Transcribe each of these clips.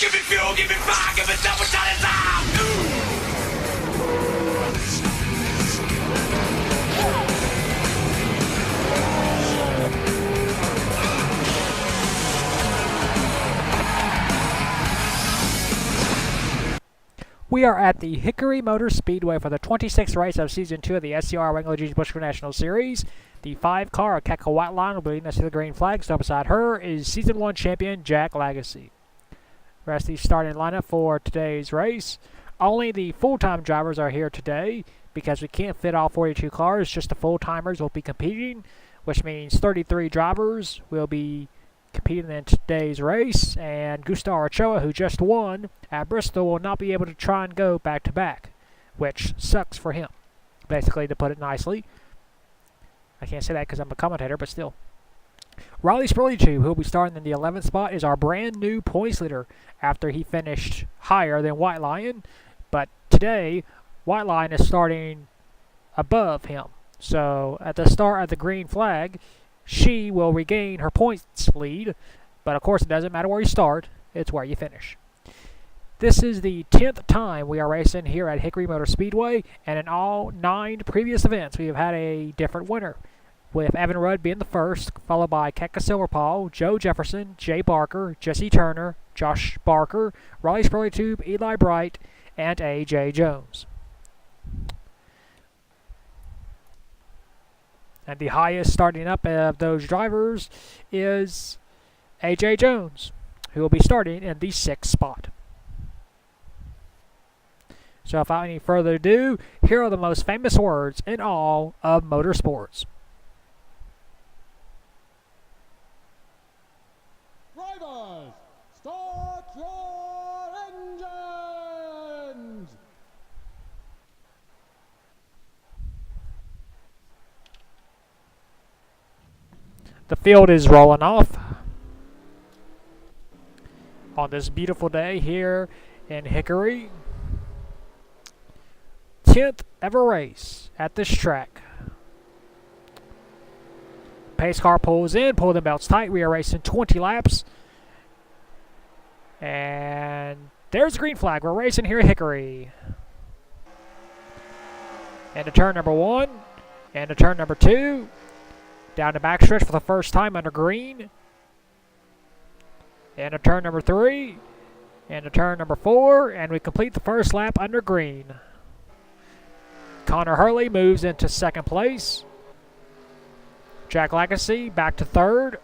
Give me fuel, give me fire, give me double shot of time. We are at the Hickory Motor Speedway for the 26th race of Season 2 of the SCRL Wrangler Busch National Series. The 5-car Keka White Line will be leading us to the green flag. So beside her is Season 1 champion Jack Lagacy. Rest the starting lineup for today's race. Only the full-time drivers are here today because we can't fit all 42 cars. Just the full-timers will be competing, which means 33 drivers will be competing in today's race, and Gustavo Ochoa, who just won at Bristol, will not be able to try and go back-to-back, which sucks for him, basically, to put it nicely. I can't say that because I'm a commentator, but still. Riley Spurley-Tube, who will be starting in the 11th spot, is our brand new points leader after he finished higher than White Lion, but today, White Lion is starting above him. So, at the start of the green flag, she will regain her points lead, but of course it doesn't matter where you start, it's where you finish. This is the 10th time we are racing here at Hickory Motor Speedway, and in all 9 previous events we have had a different winner, with Evan Rudd being the first, followed by Keka Silverpaw, Joe Jefferson, Jay Barker, Jesse Turner, Josh Barker, Riley Spurley-Tube, Eli Bright, and A.J. Jones. And the highest starting up of those drivers is A.J. Jones, who will be starting in the 6th spot. So without any further ado, here are the most famous words in all of motorsports. Drivers, start your engines! The field is rolling off on this beautiful day here in Hickory. 10th ever race at this track. Pace car pulls in, pull the belts tight. We are racing 20 laps. And there's the green flag. We're racing here at Hickory. And to turn number 1. And to turn number 2. Down the backstretch for the first time under green. And to turn number 3. And to turn number 4. And we complete the first lap under green. Connor Hurley moves into 2nd place. Jack Lagacy back to 3rd.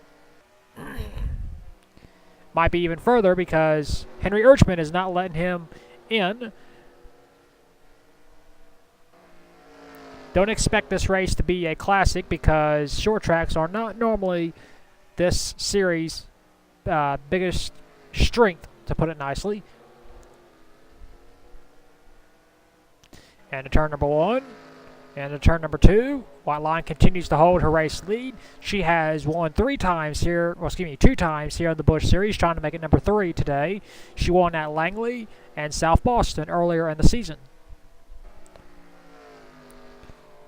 Might be even further because Henry Urchman is not letting him in. Don't expect this race to be a classic because short tracks are not normally this series' biggest strength, to put it nicely. And to turn number 1. And to turn number 2. White Line continues to hold her race lead. She has won 2 times here in the Busch Series, trying to make it number 3 today. She won at Langley and South Boston earlier in the season.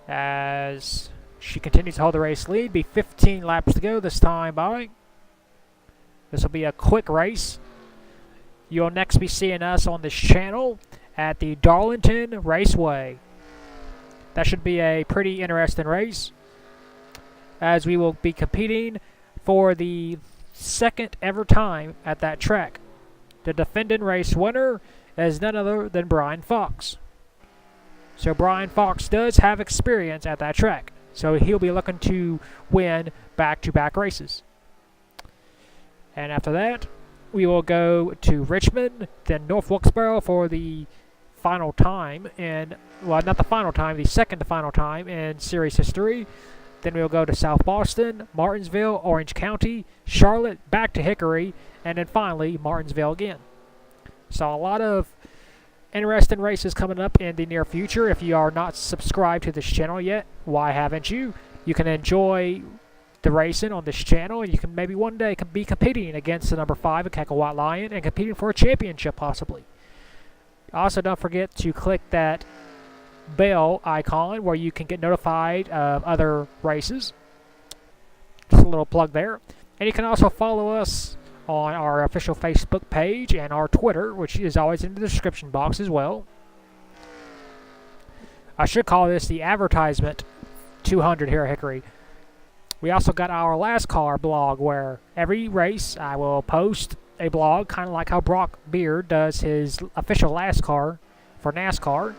As she continues to hold the race lead, be 15 laps to go this time by. This will be a quick race. You'll next be seeing us on this channel at the Darlington Raceway. That should be a pretty interesting race, as we will be competing for the 2nd ever time at that track. The defending race winner is none other than Brian Fox. So Brian Fox does have experience at that track, so he'll be looking to win back-to-back races. And after that, we will go to Richmond, then North Wilkesboro for the final time in, well, not the final time, the 2nd to final time in series history. Then we'll go to South Boston, Martinsville, Orange County, Charlotte, back to Hickory, and then finally Martinsville again. So a lot of interesting races coming up in the near future. If you are not subscribed to this channel yet, why haven't you? You can enjoy the racing on this channel, and you can maybe one day be competing against the number 5 at Keka White Lion and competing for a championship possibly. Also, don't forget to click that bell icon where you can get notified of other races. Just a little plug there. And you can also follow us on our official Facebook page and our Twitter, which is always in the description box as well. I should call this the advertisement 200 here at Hickory. We also got our NASCAR blog, where every race I will post a blog, kind of like how Brock Beard does his official NASCAR for NASCAR,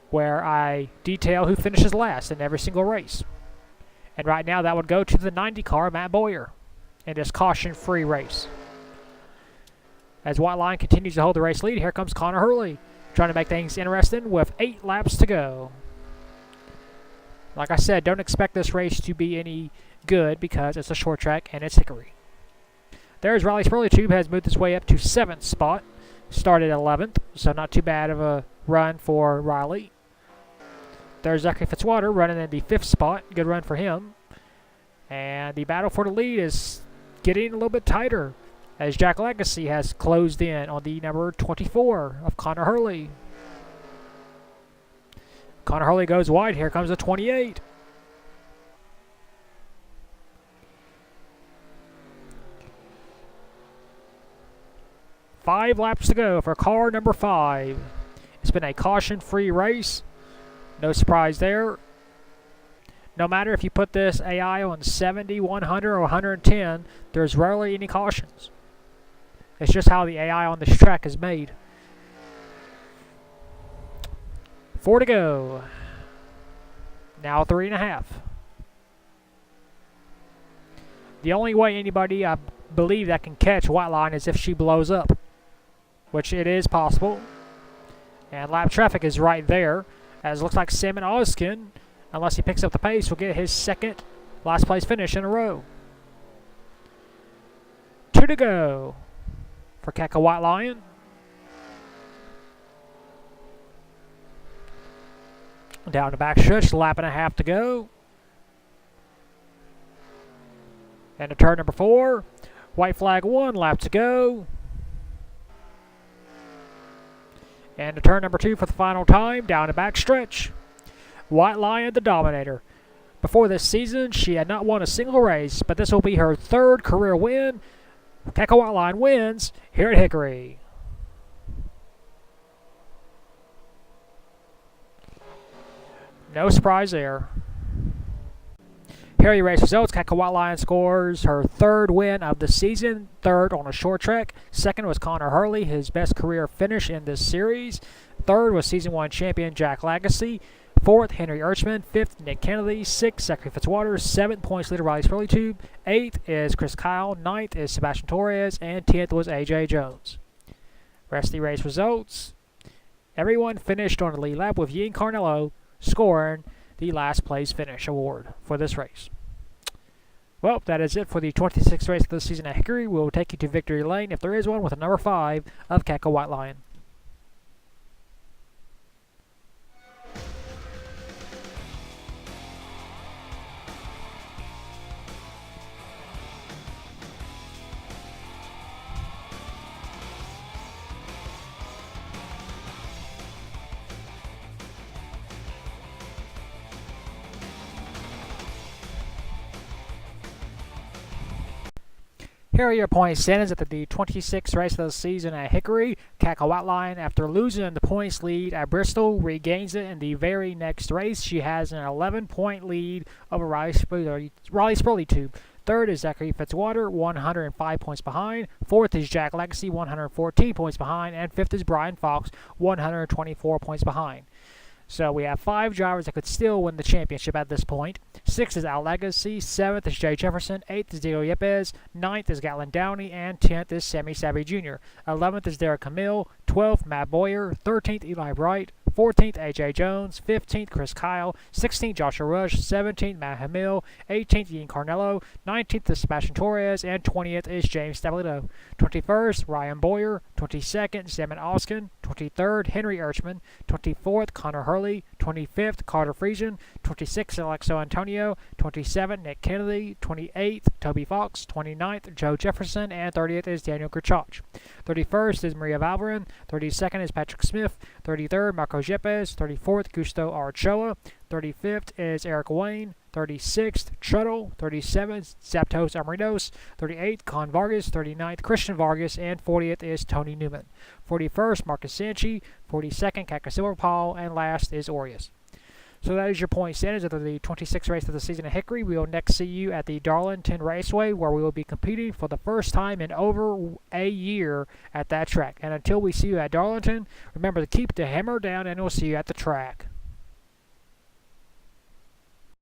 where I detail who finishes last in every single race. And right now that would go to the 90 car, Matt Boyer, in this caution-free race. As White Line continues to hold the race lead, here comes Connor Hurley, trying to make things interesting with 8 laps to go. Like I said, don't expect this race to be any good because it's a short track and it's Hickory. There's Riley Spurley has moved his way up to 7th spot. Started 11th, so not too bad of a run for Riley. There's Zachary Fitzwater running in the 5th spot. Good run for him. And the battle for the lead is getting a little bit tighter as Jack Legacy has closed in on the number 24 of Connor Hurley. Connor Hurley goes wide. Here comes the 28. Five laps to go for car number 5. It's been a caution-free race. No surprise there. No matter if you put this AI on 70, 100, or 110, there's rarely any cautions. It's just how the AI on this track is made. 4 to go. Now 3.5. The only way anybody, I believe, that can catch White Line is if she blows up, which it is possible. And lap traffic is right there, as it looks like Salmon Oskin, unless he picks up the pace, will get his second last place finish in a row. 2 to go for Keka White Lion. Down the back stretch, lap and a half to go. And to turn number 4. White flag 1, lap to go. And to turn number 2 for the final time, down the back stretch. White Lion, the dominator. Before this season, she had not won a single race, but this will be her 3rd career win. Keka White Lion wins here at Hickory. No surprise there. Here are your race results. Keka White Lion scores her 3rd win of the season, 3rd on a short track. 2nd was Connor Hurley, his best career finish in this series. 3rd was Season 1 champion Jack Legacy. 4th, Henry Urchman. 5th, Nick Kennedy. 6th, Zachary Fitzwater. 7th, points leader Riley Spurley. 8th is Chris Kyle. 9th is Sebastian Torres. And 10th was A.J. Jones. Rest of the race results. Everyone finished on the lead lap with Ian Carnello scoring the last place finish award for this race. Well, that is it for the 26th race of the season at Hickory. We'll take you to victory lane, if there is one, with a number 5 of Keka White Lion. Here are your point standings at the 26th race of the season at Hickory. Keka White Lion, after losing the points lead at Bristol, regains it in the very next race. She has an 11-point lead over Riley Spurley. 3rd is Zachary Fitzwater, 105 points behind. 4th is Jack Legacy, 114 points behind. And 5th is Brian Fox, 124 points behind. So we have 5 drivers that could still win the championship at this point. 6th is Al Legacy, 7th is Jay Jefferson, 8th is Diego Yepes, 9th is Gatlin Downey, and 10th is Sammy Savvy Jr. 11th is Derek Camille, 12th Matt Boyer, 13th Eli Bright, 14th A.J. Jones, 15th Chris Kyle, 16th Joshua Rush, 17th Matt Hamill, 18th Ian Carnello, 19th is Sebastian Torres, and 20th is James Stabilito. 21st, Ryan Boyer, 22nd, Salmon Oskin, 23rd, Henry Urchman, 24th, Connor Hurley, 25th, Carter Friesian, 26th, Alexo Antonio, 27th, Nick Kennedy, 28th, Toby Fox, 29th, Joe Jefferson, and 30th is Daniel Kerchach. 31st is Maria Valverin, 32nd is Patrick Smith, 33rd, Marco Yepes, 34th, Gusto Archoa, 35th is Eric Wayne, 36th, Treadle. 37th, Zapdos Amarinos. 38th, Con Vargas. 39th, Christian Vargas. And 40th is Tony Newman. 41st, Marcus Sanchi. 42nd, Kaka Paul. And last is Aureus. So that is your point standings of the 26th race of the season at Hickory. We will next see you at the Darlington Raceway, where we will be competing for the first time in over a year at that track. And until we see you at Darlington, remember to keep the hammer down, and we'll see you at the track.